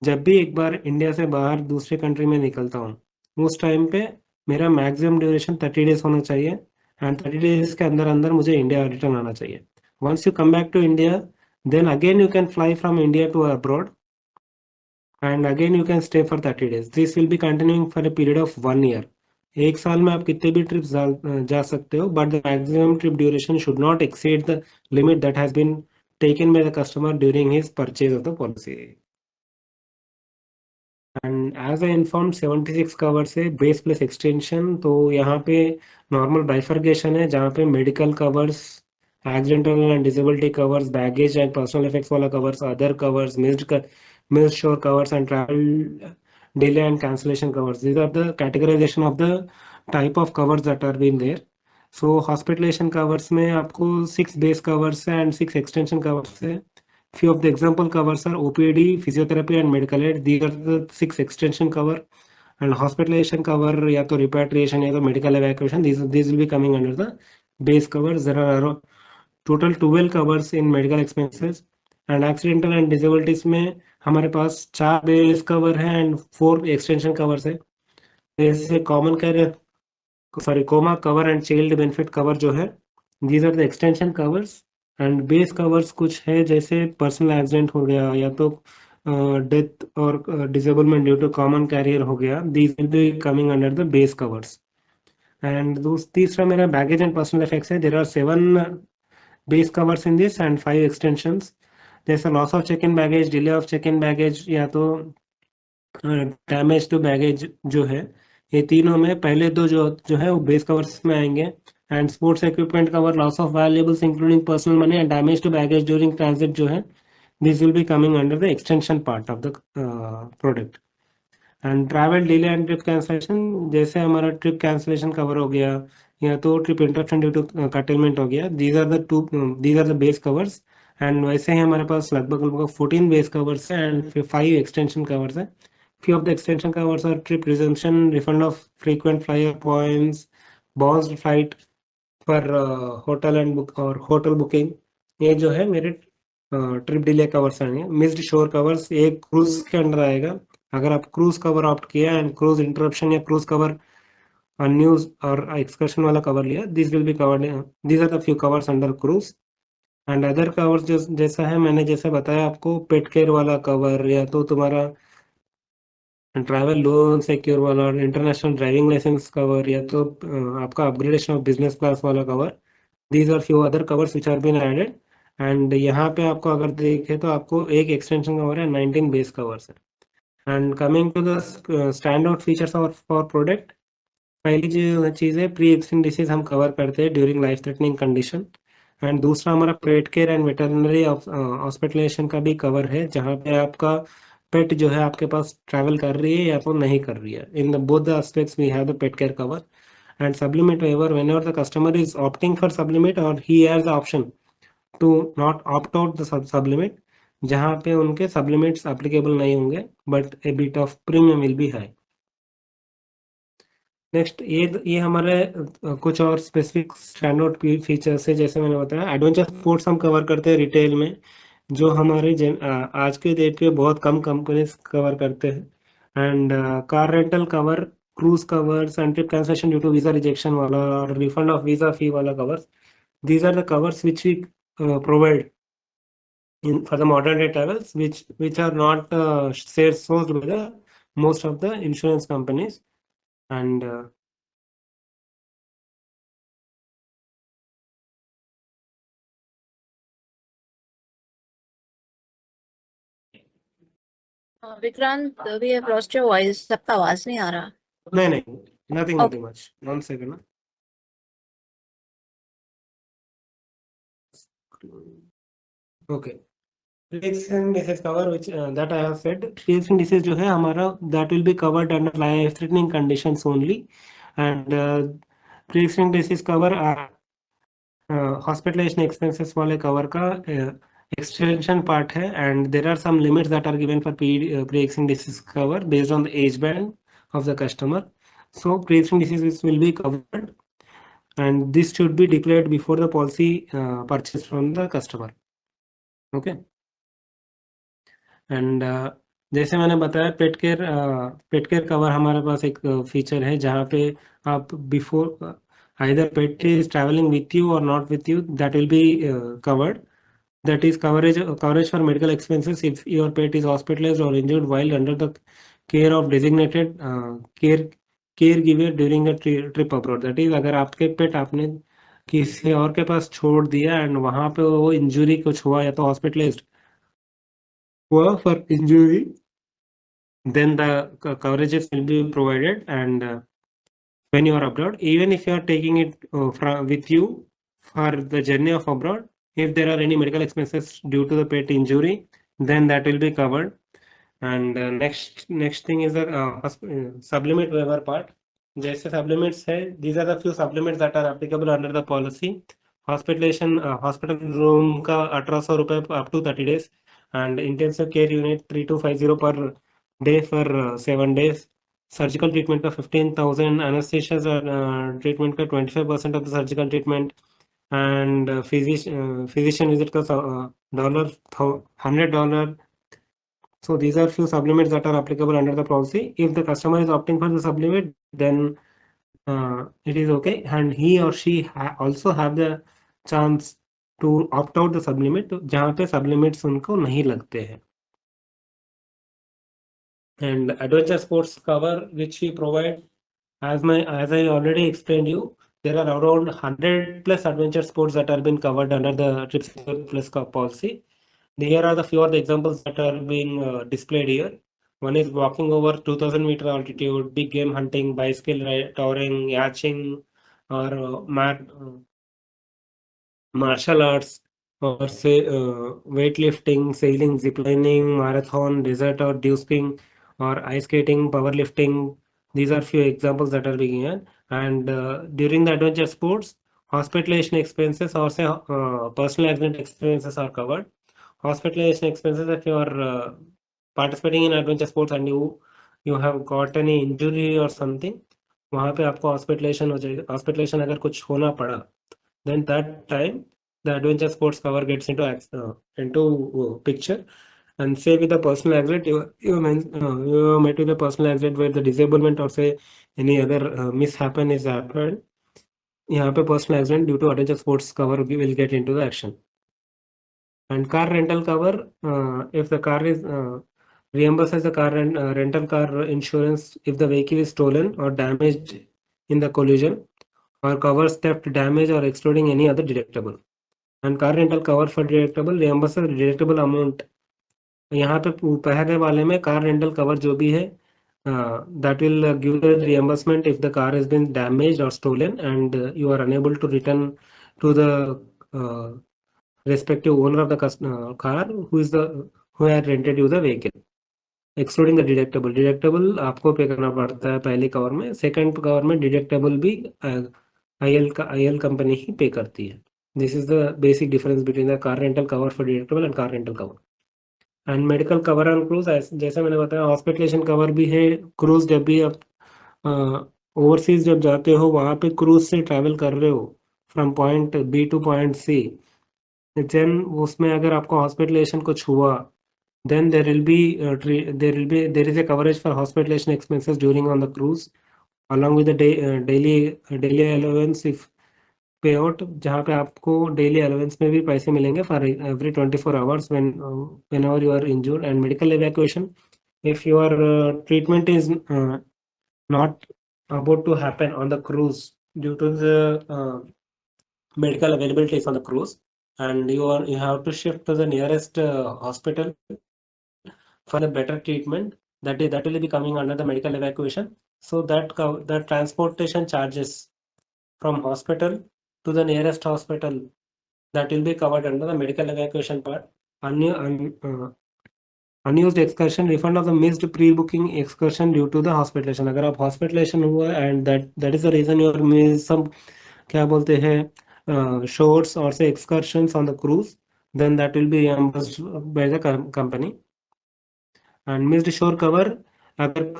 जब भी एक बार इंडिया से बाहर दूसरे कंट्री में निकलता हूँ, उस टाइम पे मेरा मैक्सिमम ड्यूरेशन 30 डेज होना चाहिए, एंड 30 डेज के अंदर अंदर मुझे इंडिया रिटर्न आना चाहिए. Once you come back to India, then again you can fly from India to abroad, and again you can stay for 30 days. This will be continuing for a period of 1 year. एक साल में आप कितने भी trips जा सकते हो, but the maximum trip duration should not exceed the limit that has been taken by the customer during his purchase of the policy. And as I inform 76 cover से बेस प्लस एक्सटेंशन, तो यहाँ पे normal bifurcation है, जहाँ पे medical covers, accidental and disability covers, baggage and personal effects वाला covers, other covers, missed shore covers and travel delay and cancellation covers. These are the categorisation of the type of covers that are been there. So hospitalisation covers में आपको 6 base covers है and 6 extension covers है. Few of the example covers are OPD, physiotherapy and medical aid. These are the 6 extension cover. And hospitalization cover या तो repatriation या तो medical evacuation. These will be coming under the base covers. There are total 12 covers in medical expenses. And accidental and disabilities में हमारे पास 4 base cover है and 4 extension covers है. जैसे common care, sorry, coma cover and child benefit cover जो है, these are the extension covers. And base covers कुछ है, जैसे पर्सनल एक्सीडेंट हो गया या तो डेथ और disablement due to common carrier हो गया, these will be coming under the base covers. And तीसरा मेरा बैगेज एंड पर्सनल इफेक्ट्स है. There are 7 base covers in this and 5 extensions. जैसे loss of check in baggage, delay of check in baggage या तो damage to baggage जो है, ये तीनों में पहले दो जो है वो बेस कवर्स में आएंगे. And sports equipment cover, loss of valuables including personal money and damage to baggage during transit जो है, this will be coming under the extension part of the product. And travel delay and trip cancellation, जैसे हमारा trip cancellation cover हो गया या तो trip interruption due to curtailment हो गया, these are the base covers. And वैसे ही हमारे पास लगभग लगभग 14 बेस कवर्स है एंड फिर 5 एक्सटेंशन कवर्स है. Few of the extension covers are trip resumption, refund of frequent flyer points, bounced flight for hotel and book और होटल बुकिंग. ये जो है मेरे ट्रिप डिले कवर्स आएंगे. मिस्ड शोर कवर्स एक क्रूज के अंडर आएगा. अगर आप क्रूज कवर ऑप्ट किया एंड क्रूज इंटरप्शन या क्रूज कवर न्यूज और एक्सकर्शन वाला कवर लिया, this will be covered. These are the few covers under cruise. And other covers जो जैसा है, मैंने जैसे बताया आपको, पेट केयर वाला कवर या तो तुम्हारा ट्रैवल लोन सिक्योर वाला, इंटरनेशनल ड्राइविंग लाइसेंस कवर या तो आपका अपग्रेडेशन ऑफ बिजनेस क्लास वाला cover. These are few other covers which are been added. And यहाँ पे आपको अगर देखे तो आपको एक एक्सटेंशन कवर है, 19 बेस कवर्स है. And coming to the stand out features for product, पहली जो चीज़ है, प्री एक्सिस्टिंग डिसीज हम कवर करते हैं during life threatening condition. And दूसरा हमारा pet care and veterinary hospitalisation का भी कवर है, जहाँ पे आपका पेट जो है आपके पास ट्रैवल कर रही है या तो नहीं कर रही है. In the both the aspects we have the pet care cover. And supplement waiver, whenever the customer is opting for sublimate or he has the option to not opt out the sublimate, जहाँ पे उनके सब्लिमेट्स applicable नहीं होंगे, but A bit of premium will be high. Next, ये हमारे कुछ और specific stand out features है. जैसे मैंने बताया, एडवेंचर स्पोर्ट्स हम कवर करते हैं रिटेल में, जो हमारे आज के डेट पे बहुत कम कंपनीज कवर करते हैं. And car rental cover, cruise covers and trip cancellation due to visa rejection वाला और रिफंड ऑफ वीजा फी वाला covers. These are the covers which we provide in for the modern day travels, which are not sold by the most of the insurance companies. And Vikrant, we have lost your voice. सबका आवाज नहीं आ रहा. नहीं, nothing Okay. much. 1 second. Okay. Pre-existing disease cover, which that I have said, pre-existing disease जो है हमारा, that will be covered under life-threatening conditions only. And pre-existing disease cover hospitalization expenses वाले cover का extension part है. And there are some limits that are given for pre-existing disease cover based on the age band of the customer. So pre-existing diseases will be covered, and this should be declared before the policy purchase from the customer. Okay. And जैसे मैंने बताया पेट care cover हमारे पास एक feature है जहाँ पे आप before either pet is travelling with you और not with you, that will be covered. That is coverage for medical expenses if your pet is hospitalized or injured while under the care of designated caregiver during a trip abroad. That is, अगर आपके पेट आपने किसी और के पास छोड़ दिया and वहां पे वो इंजुरी कुछ हुआ या तो हॉस्पिटलाइज्ड हुआ for injury, then the coverages will be provided. And when you are abroad, even if you are taking it with you for the journey of abroad, if there are any medical expenses due to the pet injury, then that will be covered. And next thing is the supplement waiver part. जैसे supplements है, these are the few supplements that are applicable under the policy. Hospitalization, hospital room का 1800 रुपए up to 30 days, and intensive care unit 3250 per day for 7 days. Surgical treatment का 15,000, anaesthesia treatment का 25% of the surgical treatment, and physician visit का $100. So these are few supplements that are applicable under the policy. If the customer is opting for the supplement, then it is okay, and he or she also have the chance to opt out the supplement जहाँ पे supplements उनको नहीं लगते हैं. And adventure sports cover which we provide, as I already explained you, there are around 100 plus adventure sports that are being covered under the Trips Plus policy. Here are the few of the examples that are being displayed here. One is walking over 2000 meter altitude, big game hunting, bicycle touring, yachting, or martial arts, or say weightlifting, sailing, ziplining, marathon, desert or dew skiing, or ice skating, powerlifting. These are few examples that are being here. And during the adventure sports, hospitalization expenses or say personal accident expenses are covered. Hospitalization expenses, if you are participating in adventure sports and you have got any injury or something, वहाँ पे आपको hospitalisation हो जाएगा. Hospitalisation अगर कुछ होना पड़ा, then that time the adventure sports cover gets into picture. And say with the personal accident, you met with a personal accident where the disablement or say any other mishappen is happened, यहाँ पे personal accident due to adventure sports cover will get into the action. And car rental cover, if the car is reimburses the car rental car insurance if the vehicle is stolen or damaged in the collision, or covers theft, damage, or excluding any other deductible. And car rental cover for deductible reimburses deductible amount. यहाँ पे पहले वाले में car rental cover जो भी है, that will give the reimbursement if the car has been damaged or stolen and you are unable to return to the respective owner of the car who had rented you the vehicle, excluding the deductible. Deductible आपको पे करना पड़ता है पहले cover में. Second cover में deductible भी IL company ही पे करती है. This is the basic difference between the car rental cover for deductible and car rental cover. And medical cover on cruise, जैसे मैंने बताया, हॉस्पिटलाइजेशन कवर भी है. क्रूज जब भी आप ओवरसीज जब जाते हो, वहाँ पे क्रूज से ट्रैवल कर रहे हो from point B to point C, then उसमें अगर आपको हॉस्पिटलाइजेशन कुछ हुआ, then there is a coverage for hospitalization expenses during on the cruise, along with the daily allowance if payout, जहाँ पे आपको daily allowance में भी पैसे मिलेंगे for every 24 hours whenever you are injured. And medical evacuation, if your treatment is not about to happen on the cruise due to the medical availabilities on the cruise, and you have to shift to the nearest hospital for a better treatment, that will be coming under the medical evacuation. So that transportation charges from hospital to the nearest hospital, that will be covered under the medical evacuation part. Unused excursion, refund of the missed pre-booking excursion due to the hospitalization. अगर आप hospitalization हुआ and that is the reason you miss some क्या बोलते हैं shorts or say excursions on the cruise, then that will be reimbursed by the company. And missed shore cover, अगर